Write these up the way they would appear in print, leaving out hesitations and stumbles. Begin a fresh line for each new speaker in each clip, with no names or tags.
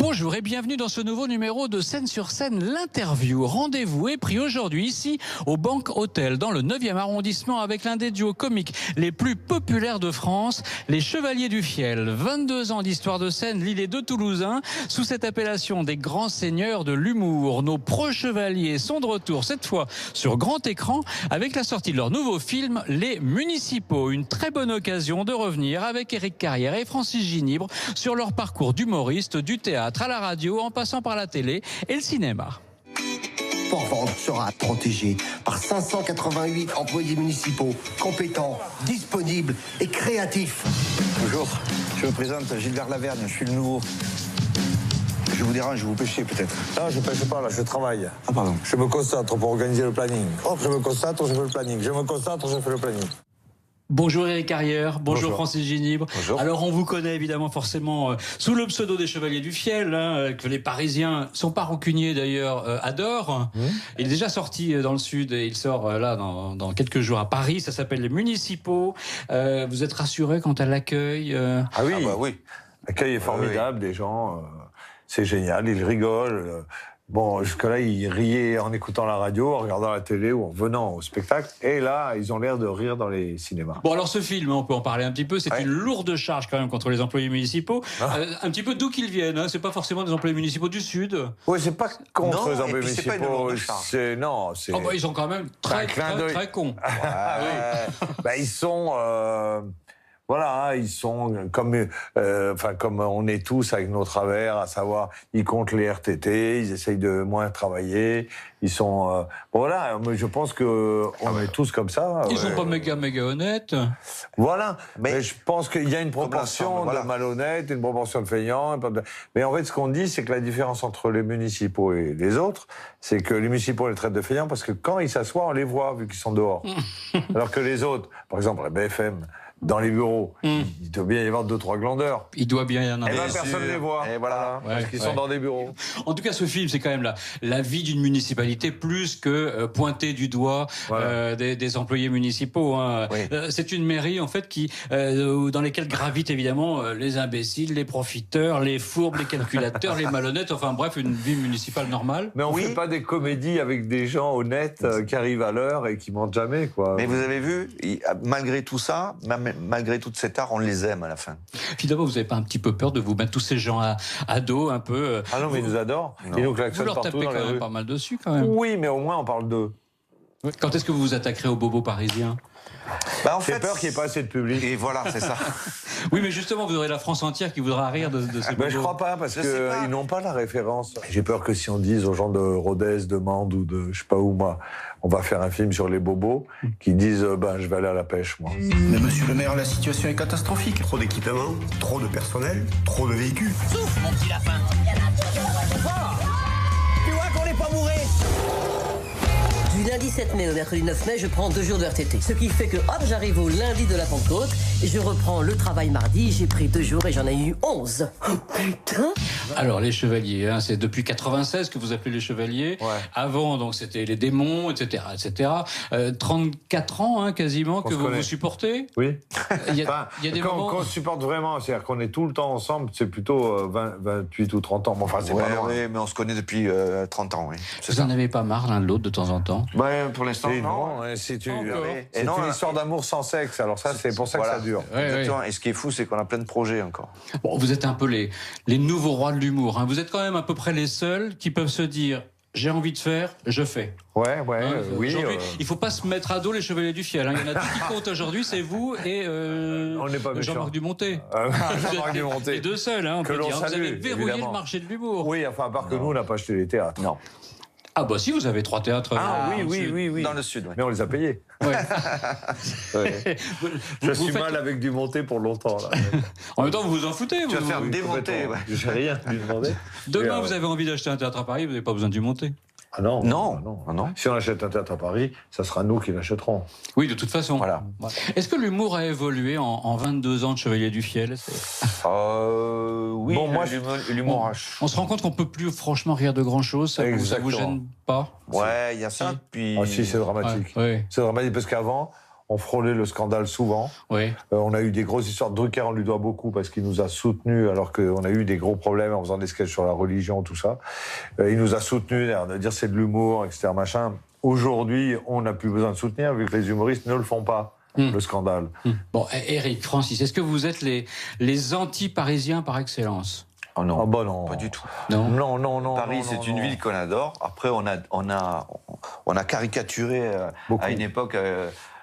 Bonjour et bienvenue dans ce nouveau numéro de Scène sur Scène, l'interview. Rendez-vous est pris aujourd'hui ici au Banque Hôtel dans le 9e arrondissement avec l'un des duos comiques les plus populaires de France, les Chevaliers du Fiel. 22 ans d'histoire de scène, l'île de Toulousain, sous cette appellation des grands seigneurs de l'humour. Nos pro-chevaliers sont de retour cette fois sur grand écran avec la sortie de leur nouveau film Les Municipaux. Une très bonne occasion de revenir avec Éric Carrière et Francis Ginibre sur leur parcours d'humoriste du théâtre à la radio en passant par la télé et le cinéma.
Port-Vendre sera protégé par 588 employés municipaux compétents, disponibles et créatifs.
Bonjour, je me présente Gilbert Lavergne, je suis le nouveau. Je vous dérange, vous pêchez peut-être?
Non, je pêche pas, là, je travaille.
Ah pardon.
Je me concentre pour organiser le planning. Hop, je me concentre, je fais le planning. Je me concentre, je fais le planning.
Bonjour Éric Carrière, bonjour
Bonjour.
Francis Ginibre.
Bonjour.
Alors on vous connaît évidemment forcément sous le pseudo des Chevaliers du Fiel, que les Parisiens, son pas rancunier d'ailleurs, adorent. Il est déjà sorti dans le Sud et il sort là dans quelques jours à Paris, ça s'appelle Les Municipaux. Vous êtes rassuré quant à l'accueil
Ah oui,
Ah bah oui.
l'accueil est formidable des gens. C'est génial, ils rigolent. Bon, jusque-là, ils riaient en écoutant la radio, en regardant la télé ou en venant au spectacle. Et là, ils ont l'air de rire dans les cinémas.
Bon alors ce film, on peut en parler un petit peu, c'est
Ouais.
une lourde charge quand même contre les employés municipaux. Un petit peu d'où qu'ils viennent, c'est pas forcément des employés municipaux du Sud.
Oui, c'est pas contre
Non,
les
et
employés
puis c'est pas une
municipaux.
lourde charge.
Non, c'est...
Oh bah, ils sont quand même
un
très
clin d'œil.
cons.
Bah, ils sont... voilà, ils sont comme on est tous avec nos travers, à savoir, ils comptent les RTT, ils essayent de moins travailler, ils sont... voilà, mais je pense que on est tous comme ça.
Ils sont
ouais.
pas méga honnêtes.
Voilà,
Mais-
mais je pense qu'il y a une
Comme
proportion
l'ensemble, voilà.
de malhonnêtes, une proportion de feignants. Mais en fait, ce qu'on dit, c'est que la différence entre les municipaux et les autres, c'est que les municipaux, on les traitent de feignants parce que quand ils s'assoient, on les voit, vu qu'ils sont dehors. Alors que les autres, par exemple, la BFM, dans les bureaux, il doit bien y avoir 2-3 glandeurs.
Il doit bien y en
Eh
avoir.
ben, personne ne les voit.
Et voilà.
Parce qu'ils sont dans des bureaux.
En tout cas, ce film, c'est quand même la vie d'une municipalité plus que pointer du doigt
Voilà.
des employés municipaux. Hein.
Oui.
C'est une mairie en fait dans lesquelles gravitent évidemment les imbéciles, les profiteurs, les fourbes, les calculateurs, les malhonnêtes. Enfin bref, une vie municipale normale.
Mais on
Oui.
fait pas des comédies avec des gens honnêtes qui arrivent à l'heure et qui mentent jamais, quoi.
Mais vous avez vu, malgré tout ça, malgré toute cette art, on les aime à la fin.
Finalement, vous n'avez pas un petit peu peur de vous mettre tous ces gens à dos un peu
Ah non, mais ils nous adorent.
Non.
Ils nous
Vous
klaxonnent
leur
partout
tapez
dans
quand
les
même
rues.
pas mal dessus quand même.
Oui, mais au moins on parle d'eux.
Quand est-ce que vous vous attaquerez aux bobos parisiens?
Bah, en
J'ai peur qu'il n'y ait pas assez de public.
Et voilà, c'est ça.
Oui, mais justement, vous aurez la France entière qui voudra rire de ces bobos.
Ben, je crois pas, parce
Je sais pas.
qu'ils n'ont pas la référence. J'ai peur que si on dise aux gens de Rodez, de Mende ou de je sais pas où, moi, on va faire un film sur les bobos, qui disent ben, je vais aller à la pêche, moi.
Mais monsieur le maire, la situation est catastrophique. Trop d'équipements, trop de personnel, trop de véhicules.
Souffle, mon petit lapin. Tu vois qu'on n'est pas bourré.
Du lundi 7 mai au mercredi 9 mai, je prends 2 jours de RTT. Ce qui fait que, hop, j'arrive au lundi de la Pentecôte, et je reprends le travail mardi, j'ai pris 2 jours et j'en ai eu 11. Oh, putain!
Alors, les chevaliers, hein, c'est depuis 96 que vous appelez les chevaliers.
Ouais.
Avant, donc, c'était les démons, etc., etc. 34 ans, hein, quasiment,
On
que
se
vous
connaît.
vous supportez.
Oui.
Il y
Enfin,
a des
quand,
moments...
quand on se supporte vraiment, c'est-à-dire qu'on est tout le temps ensemble, c'est plutôt 28 ou 30 ans. Bon, enfin, c'est
Ouais,
pas loin.
ouais, mais on se connaît depuis 30 ans, oui. C'est
Vous
ça.
en avez pas marre l'un de l'autre de temps en temps?
Ouais, pour l'instant,
Et
non.
non, hein, c'est
Encore.
c'est
Et non,
une histoire d'amour sans sexe. Alors ça, c'est pour ça que
Voilà.
ça dure.
Ouais,
Exactement. Et ce qui est fou, c'est qu'on a plein de projets encore.
Bon, vous êtes un peu les nouveaux rois de l'humour. Hein. Vous êtes quand même à peu près les seuls qui peuvent se dire j'ai envie de faire, je fais.
Ouais,
Hein,
oui.
aujourd'hui, il faut pas se mettre à dos les chevaliers du fiel. Hein. Il y en a deux qui comptent aujourd'hui, c'est vous et
On n'est pas méchants.
Jean-Marc Dumonté.
Jean-Marc
Les
Dumonté.
deux seuls, hein, on
Que
peut
l'on
dire. Vous
salue,
avez verrouillé
évidemment.
le marché de l'humour.
Oui, enfin, à part que nous, on n'a pas acheté les théâtres.
Non.
Ah bah si, vous avez 3 théâtres.
Ah
dans le
oui,
Sud.
oui, oui.
Dans le Sud, oui.
Mais on les a payés.
Ouais.
Ouais.
Vous-
Je
vous
suis
faites-
mal avec Dumonté pour longtemps. Là.
En même temps, vous vous en foutez.
Tu vas
vous-
faire
vous-
démonter,
Complètement.
ouais.
Je n'ai rien lui demander.
Demain,
Et,
vous avez envie d'acheter un théâtre à Paris, vous n'avez pas besoin du monter.
Ah non,
Non.
ah non.
Ah non.
Si on achète un théâtre à Paris, ça sera nous qui l'achèterons.
Oui, de toute façon.
Voilà.
Est-ce que l'humour a évolué en 22 ans de Chevalier du Fiel?
Oui,
Bon, moi,
l'humour.
On se rend compte qu'on peut plus franchement rire de grand-chose. Ça vous
Exactement.
gêne pas?
Ouais, il y a ça.
Si.
Puis.
Ah si, c'est dramatique.
Ouais, ouais.
C'est dramatique parce qu'avant, on frôlait le scandale souvent.
Oui.
On a eu des grosses histoires. Drucker, on lui doit beaucoup parce qu'il nous a soutenus alors qu'on a eu des gros problèmes en faisant des sketchs sur la religion, tout ça. Il nous a soutenus, de dire c'est de l'humour, etc. Machin. Aujourd'hui, on n'a plus besoin de soutenir vu que les humoristes ne le font pas, le scandale.
Bon, Éric, Francis, est-ce que vous êtes les anti-parisiens par excellence?
Oh non,
Ah bah non.
pas du tout.
Non.
Non.
Paris,
non,
c'est
non,
une
non.
ville qu'on adore. Après, on a caricaturé
Beaucoup.
à une époque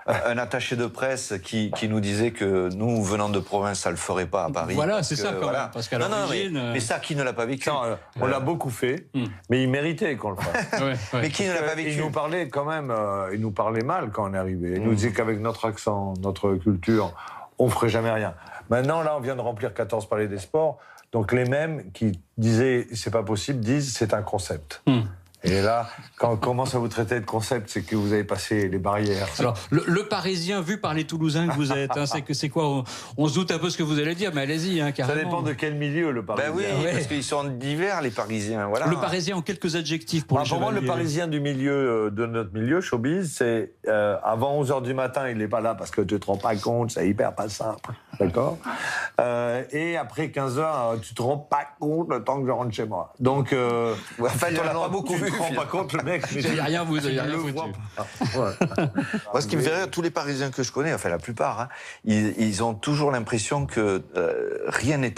un attaché de presse qui nous disait que nous, venant de province, ça le ferait pas à Paris.
Voilà,
parce
c'est
que,
ça quand même, parce qu'à l'origine,
mais ça, qui ne l'a pas vécu?
Non, on l'a beaucoup fait, mais il méritait qu'on le fasse.
Ouais.
Mais qui ne l'a pas
Il
vécu?
nous parlait quand même, il nous parlait mal quand on est arrivé. Il nous disait qu'avec notre accent, notre culture, on ferait jamais rien. Maintenant, là, on vient de remplir 14 palais des sports, donc les mêmes qui disaient c'est pas possible disent c'est un concept. Et là, quand on commence à vous traiter de concept, c'est que vous avez passé les barrières.
Alors, le Parisien vu par les Toulousains que vous êtes, hein, c'est quoi on se doute un peu ce que vous allez dire, mais allez-y, hein,
Ça
carrément.
dépend de quel milieu, le Parisien.
Ben oui,
Ouais.
parce qu'ils sont divers, les Parisiens. Voilà.
Le Parisien en quelques adjectifs pour les
Pour moi, le
chevaliers.
Parisien du milieu, de notre milieu, showbiz, c'est avant 11h du matin, il n'est pas là parce que tu te rends pas compte, c'est hyper pas simple. D'accord. Et après 15h, tu te rends pas compte le temps que je rentre chez moi. Donc,
En fait, on l'a
finalement,
pas beaucoup
tu
vu.
te rends pas compte, le mec. mais
Vous avez rien, vous
tu
avez rien
le
foutu.
vois pas. Ouais.
Moi, ce qui me fait rire, tous les Parisiens que je connais, enfin la plupart, hein, ils ont toujours l'impression que rien n'est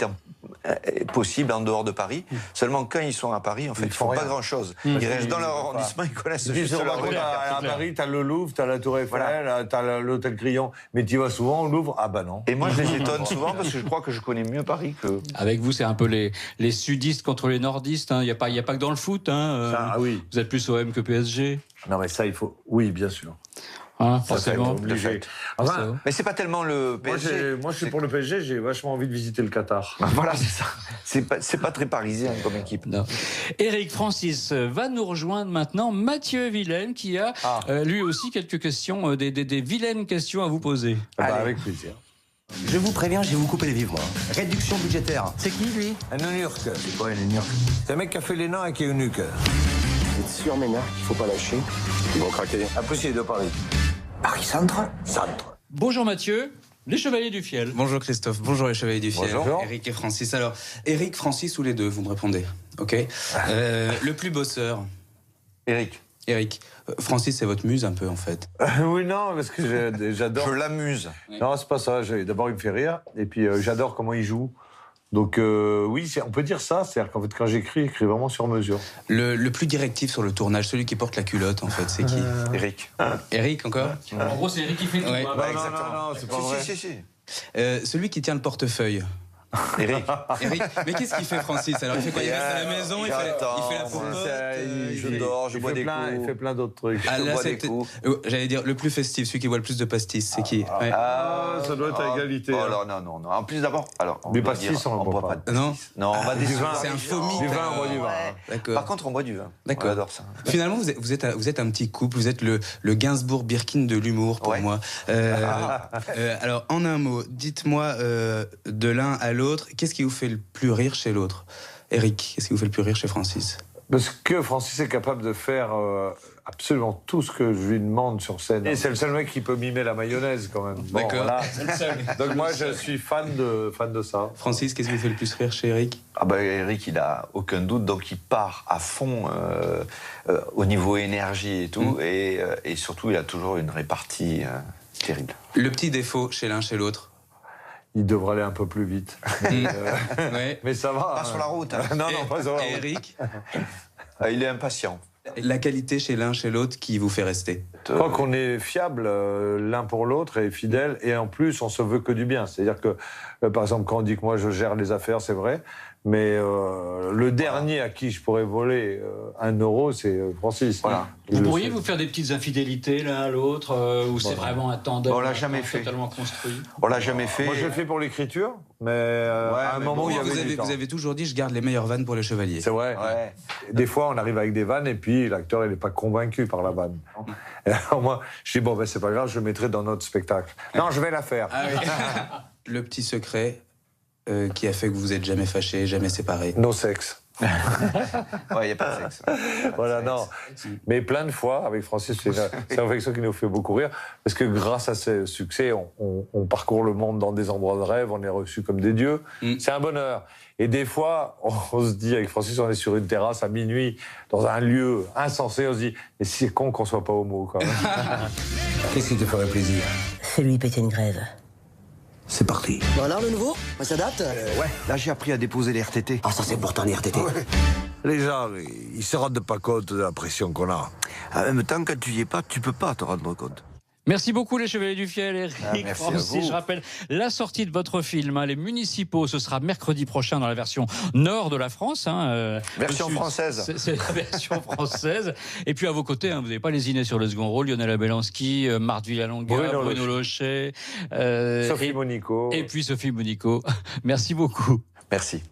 possible en dehors de Paris. Seulement quand ils sont à Paris, en fait, ils font pas grand-chose. Ils restent dans leur arrondissement, ils connaissent juste leur rue.
À Paris, t'as le Louvre, t'as la Tour Eiffel,
Voilà.
t'as l'hôtel Crillon, mais tu vas souvent au Louvre. Ah bah non.
Et moi, je les étonne souvent parce que je crois que je connais mieux Paris que...
Avec vous, c'est un peu les sudistes contre les nordistes. Il n'y a pas que dans le foot. Hein,
Ça, ah oui.
Vous êtes plus OM que PSG.
Non mais ça, il faut. Oui, bien sûr.
Hein,
Ça, c'est
forcément.
obligé. Enfin,
Mais c'est pas tellement le
moi,
PSG.
je suis pour le PSG, j'ai vachement envie de visiter le Qatar.
Voilà, c'est ça. C'est pas très parisien comme équipe.
Non. Éric Francis va nous rejoindre maintenant. Mathieu Vilaine qui a lui aussi quelques questions, des vilaines questions à vous poser.
Ah bah,
Allez.
avec plaisir.
Je vous préviens, je vais vous couper les vivres, moi. Réduction budgétaire.
C'est qui, lui? Un eunuque. C'est quoi, un eunuque? C'est un mec qui a fait les nains et qui est eunuque.
Vous êtes sûr, Ménard, qu'il faut pas lâcher? Ils vont craquer.
Impossible de parler. Paris-Centre? Centre.
Bonjour Mathieu, les Chevaliers du Fiel.
Bonjour Christophe, bonjour les Chevaliers du Fiel.
Bonjour.
Eric et Francis. Alors, Eric, Francis ou les deux, vous me répondez. Ok. Le plus bosseur.
Eric,
Eric, Francis, c'est votre muse un peu en fait.
Oui, non, parce que j'adore.
je l'amuse.
Non, c'est pas ça. D'abord, il me fait rire, et puis j'adore comment il joue. Donc oui, on peut dire ça. C'est-à-dire qu'en fait, quand j'écris vraiment sur mesure.
Le plus directif sur le tournage, celui qui porte la culotte en fait, c'est qui
Eric.
Eric encore.
En gros, c'est Éric qui fait tout.
Ouais.
hein.
Ouais,
non,
exactement.
non, c'est pas vrai.
Si.
Celui qui tient le portefeuille.
Eric.
Eric, mais qu'est-ce qu'il fait Francis? Alors il fait quoi? Il reste à la maison, il fait la popote.
Je dors, je bois des coups.
Il fait plein d'autres trucs.
Ah, là,
bois des
c'est
coups.
J'allais dire le plus festif, celui qui voit le plus de pastis, c'est qui? Ouais.
Ah, ça doit être à égalité.
Oh,
hein.
alors, non. En plus, d'abord, alors, on
Du
doit
pastis,
dire,
on en boit
boit
pas.
pas de
Non.
pastis. Non, on va
Du
décevoir.
vin.
C'est un faux mythe.
Du vin, on boit du vin.
D'accord.
Par contre, on boit du vin.
D'accord.
On adore ça.
Finalement, vous êtes un petit couple, vous êtes le Gainsbourg-Birkin de l'humour pour
Ouais.
moi. Alors, en un mot, dites-moi de l'un à l'autre, qu'est-ce qui vous fait le plus rire chez l'autre? Eric, qu'est-ce qui vous fait le plus rire chez Francis?
Parce que Francis est capable de faire absolument tout ce que je lui demande sur scène. Et c'est le seul mec qui peut mimer la mayonnaise quand même. Bon,
D'accord.
voilà. Donc moi, je suis fan de ça.
Francis, qu'est-ce qui vous fait le plus rire chez Eric?
Ah bah Eric, il a aucun doute, donc il part à fond au niveau énergie et tout, et surtout il a toujours une répartie terrible.
Le petit défaut chez l'un, chez l'autre?
Il devrait aller un peu plus vite.
Ouais.
Mais ça va.
Pas sur la route. Hein.
Non, pas sur la
Et
route.
Eric,
Il est impatient.
la qualité chez l'un, chez l'autre qui vous fait rester?
Je crois qu'on est fiable l'un pour l'autre et fidèle, et en plus, on se veut que du bien. C'est-à-dire que, par exemple, quand on dit que moi je gère les affaires, c'est vrai, mais le dernier à qui je pourrais voler 1 euro, c'est Francis.
Voilà.
Vous pourriez vous faire des petites infidélités l'un à l'autre, ou c'est vraiment un tandem
On l'a jamais fait.
totalement construit?
On l'a jamais fait.
Moi, je le fais pour l'écriture, mais à un
mais
moment,
bon,
il y avait
vous,
du
avez,
temps.
vous avez toujours dit, je garde les meilleures vannes pour les chevaliers.
C'est vrai.
Ouais.
Des fois, on arrive avec des vannes et puis l'acteur, il n'est pas convaincu par la vanne. Et alors moi, je dis, bon, ben, c'est pas grave, je le mettrai dans notre spectacle. Non, je vais la faire.
Ah oui. Le petit secret qui a fait que vous êtes jamais fâchés, jamais séparés.
No sexe.
Ouais, il n'y a pas de sexe.
Voilà, non. Mais plein de fois, avec Francis, c'est une réflexion qui nous fait beaucoup rire, parce que grâce à ce succès, on parcourt le monde dans des endroits de rêve, on est reçus comme des dieux. C'est un bonheur. Et des fois, on se dit, avec Francis, on est sur une terrasse à minuit, dans un lieu insensé, on se dit, mais c'est con qu'on soit pas homo, quand même.
Qu'est-ce qui te ferait plaisir?
Fais-lui péter une grève.
C'est parti.
Bon alors, le nouveau? Ça date?
Ouais, là j'ai appris à déposer les RTT. Ah, ça c'est pourtant les RTT.
Les gens, ils se rendent pas compte de la pression qu'on a.
En même temps, quand tu y es pas, tu peux pas te rendre compte.
Merci beaucoup les Chevaliers du Fiel, Éric,
merci à
Francis.
vous.
Je rappelle la sortie de votre film, Les Municipaux, ce sera mercredi prochain dans la version nord de la France.
Version française.
C'est la version française. Et puis à vos côtés, vous n'avez pas lésiné sur le second rôle, Lionel Abelanski, Marthe Villalonga, Bruno Lochet,
Sophie Monico.
Et puis Sophie Monico. Merci beaucoup.
Merci.